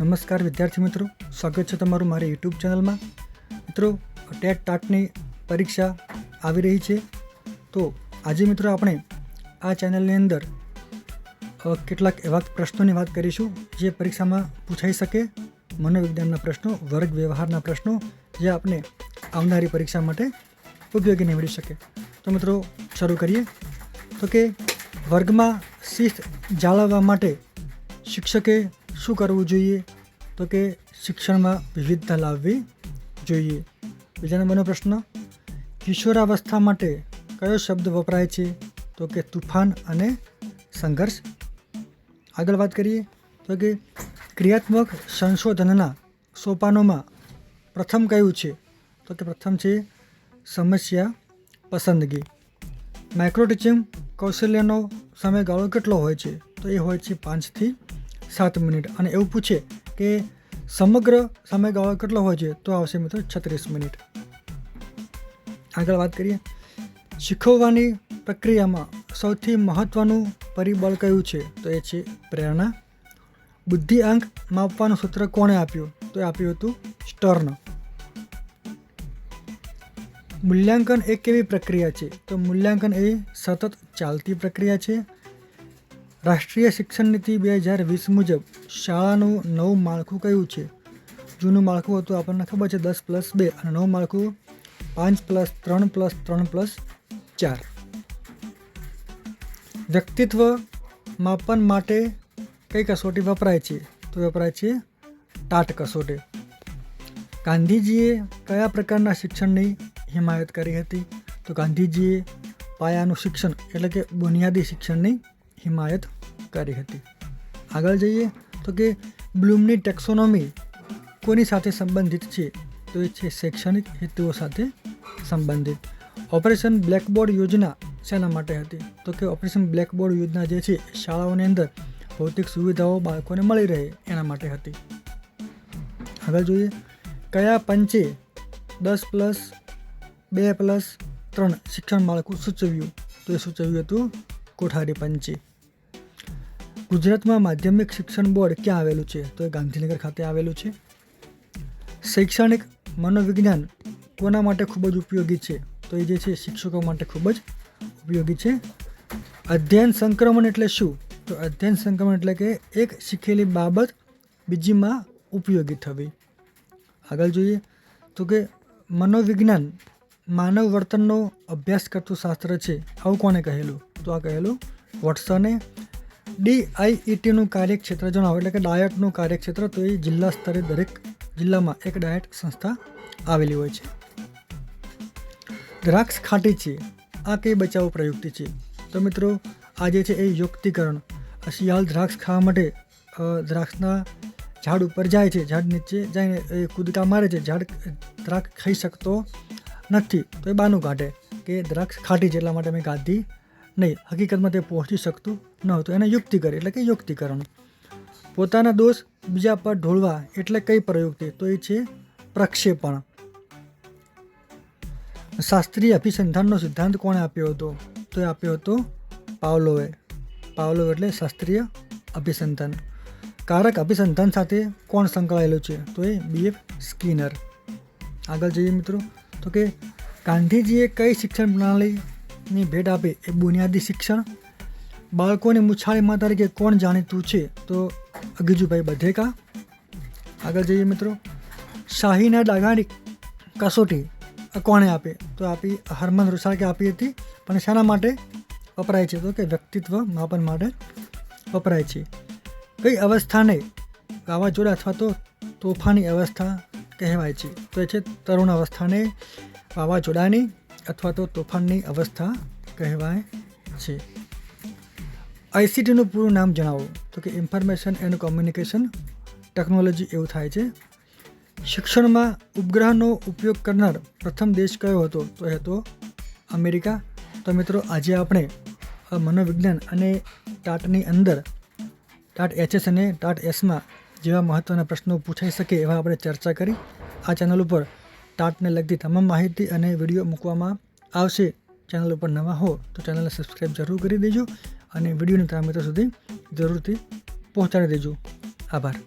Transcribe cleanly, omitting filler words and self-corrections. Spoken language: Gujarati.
નમસ્કાર વિદ્યાર્થી મિત્રો, સ્વાગત છે તમારું મારી યુટ્યુબ ચેનલમાં. મિત્રો, ટેટ ટાટની પરીક્ષા આવી રહી છે, તો આજે મિત્રો આપણે આ ચેનલની અંદર કેટલાક એવા પ્રશ્નોની વાત કરીશું જે પરીક્ષામાં પૂછાઈ શકે. મનોવિજ્ઞાનના પ્રશ્નો, વર્ગ વ્યવહારના પ્રશ્નો જે આપણે આવનારી પરીક્ષા માટે ઉપયોગી નીવડી શકે. તો મિત્રો શરૂ કરીએ. તો કે વર્ગમાં શિસ્ત જાળવવા માટે શિક્ષકે શું કરવું જોઈએ? તો કે શિક્ષણમાં વિવિધતા લાવવી જોઈએ. બીજા નંબરનો પ્રશ્ન, કિશોરાવસ્થા માટે કયો શબ્દ વપરાય છે? તો કે તુફાન અને સંઘર્ષ. આગળ વાત કરીએ તો કે ક્રિયાત્મક સંશોધનના સોપાનોમાં પ્રથમ કયું છે? તો કે પ્રથમ છે સમસ્યા પસંદગી. માઇક્રો ટીચિંગ કૌશલ્યનો સમયગાળો કેટલો હોય છે? તો એ હોય છે 5 થી 7 મિનિટ. અને એવું પૂછે કે સમગ્ર સમયગાળો કેટલો હોય છે? તો આવશે મિત્રો 36 મિનિટ. આગળ વાત કરીએ, શીખવવાની પ્રક્રિયામાં સૌથી મહત્ત્વનું પરિબળ કયું છે? તો એ છે પ્રેરણા. બુદ્ધિઆંક માપવાનું સૂત્ર કોણે આપ્યું? તો એ આપ્યું હતું સ્ટર્ન. મૂલ્યાંકન એ કેવી પ્રક્રિયા છે? તો મૂલ્યાંકન એ સતત ચાલતી પ્રક્રિયા છે. રાષ્ટ્રીય શિક્ષણ નીતિ 2020 મુજબ શાળાનું નવું માળખું કયું છે? જૂનું માળખું હતું આપણને ખબર છે 10+2, અને નવું માળખું 5+3+3+4. વ્યક્તિત્વ માપન માટે કઈ કસોટી વપરાય છે? તો વપરાય છે ટાટ કસોટી. ગાંધીજીએ કયા પ્રકારના શિક્ષણની હિમાયત કરી હતી? તો ગાંધીજીએ પાયાનું શિક્ષણ એટલે કે બુનિયાદી શિક્ષણની હિમાયત કરી હતી. આગળ જઈએ તો કે બ્લૂમની ટેક્સોનોમી કોની સાથે સંબંધિત છે? તો એ છે શૈક્ષણિક હેતુઓ સાથે સંબંધિત. ઓપરેશન બ્લેકબોર્ડ યોજના શેના માટે હતી? તો કે ઓપરેશન બ્લેકબોર્ડ યોજના જે છે શાળાઓની અંદર ભૌતિક સુવિધાઓ બાળકોને મળી રહે એના માટે હતી. આગળ જોઈએ, કયા પંચે 10+2+3 શિક્ષણ માળખું સૂચવ્યું? તો એ સૂચવ્યું હતું કોઠારી પંચે. ગુજરાતમાં માધ્યમિક શિક્ષણ બોર્ડ ક્યાં આવેલું છે? તો એ ગાંધીનગર ખાતે આવેલું છે. શૈક્ષણિક મનોવિજ્ઞાન કોના માટે ખૂબ જ ઉપયોગી છે? તો એ જે છે શિક્ષકો માટે ખૂબ જ ઉપયોગી છે. અધ્યયન સંક્રમણ એટલે શું? તો અધ્યયન સંક્રમણ એટલે કે એક શીખેલી બાબત બીજીમાં ઉપયોગી થવી. આગળ જોઈએ તો કે મનોવિજ્ઞાન માનવ વર્તનનો અભ્યાસ કરતું શાસ્ત્ર છે, આવું કોને કહેલું? તો આ કહેલું વોટસને. DIETનું કાર્યક્ષેત્ર જણાવો, એટલે કે ડાયટનું કાર્યક્ષેત્ર. તો એ જિલ્લા સ્તરે દરેક જિલ્લામાં એક ડાયટ સંસ્થા આવેલી હોય છે. દ્રાક્ષ ખાટી છે, આ કઈ બચાવ પ્રયુક્તિ છે? તો મિત્રો આ જે છે એ યુક્તિકરણ. શિયાળ દ્રાક્ષ ખાવા માટે દ્રાક્ષના ઝાડ ઉપર જાય છે, ઝાડ નીચે જઈને એ કૂદકા મારે છે, ઝાડ દ્રાક્ષ ખાઈ શકતો નથી, તો એ બાનું કાઢે કે દ્રાક્ષ ખાટી છે એટલા માટે મેં ખાધી નહીં. હકીકતમાં તે પહોંચી શકતું ન હતું, એને યુક્તિ કરી એટલે કે યુક્તિકરણ. પોતાના દોષ બીજા પર ઢોળવા એટલે કઈ પ્રયુક્તિ? તો એ છે પ્રક્ષેપણ. શાસ્ત્રીય અભિસંધાનનો સિદ્ધાંત કોણે આપ્યો હતો? તો એ આપ્યો હતો પાવલોવે. પાવલોવ એટલે શાસ્ત્રીય અભિસંધાન. કારક અભિસંધાન સાથે કોણ સંકળાયેલું છે? તો એ BF સ્કિનર. આગળ જઈએ મિત્રો તો કે ગાંધીજીએ કઈ શિક્ષણ પ્રણાલીની ભેટ આપી? એ બુનિયાદી શિક્ષણ. બાળકોની મુછાળીમાં તરીકે કોણ જાણીતું છે? તો અગીજુભાઈ બધેકા. આગળ જઈએ મિત્રો, શાહીના દાગાની કસોટી કોણે આપી? તો આપી હરમન રૂસાકે આપી હતી. પણ શાના માટે વપરાય છે? તો કે વ્યક્તિત્વ માપન માટે વપરાય છે. કઈ અવસ્થાને વાવાઝોડા અથવા તો તોફાની અવસ્થા કહેવાય છે? તો એ છે તરુણ અવસ્થાને વાવાઝોડાની અથવા તો તોફાનની અવસ્થા કહેવાય છે. ICTનું પૂરું નામ જણાવો. તો કે ઇન્ફોર્મેશન એન્ડ કોમ્યુનિકેશન ટેકનોલોજી એવું થાય છે. શિક્ષણમાં ઉપગ્રહનો ઉપયોગ કરનાર પ્રથમ દેશ કયો હતો? તો એ હતો અમેરિકા. તો મિત્રો આજે આપણે મનોવિજ્ઞાન અને ટાટની અંદર ટાટ HS અને ટાટ Sમાં જેવા મહત્ત્વના પ્રશ્નો પૂછાઈ શકે એવા આપણે ચર્ચા કરી. આ ચેનલ ઉપર ટાટને લગતી તમામ માહિતી અને વિડીયો મૂકવામાં આવશે. ચેનલ ઉપર નવા હો તો ચેનલને સબસ્ક્રાઈબ જરૂર કરી દેજો અને વિડીયોને તમારા મિત્રો સુધી જરૂરથી પહોંચાડી દેજો. આભાર.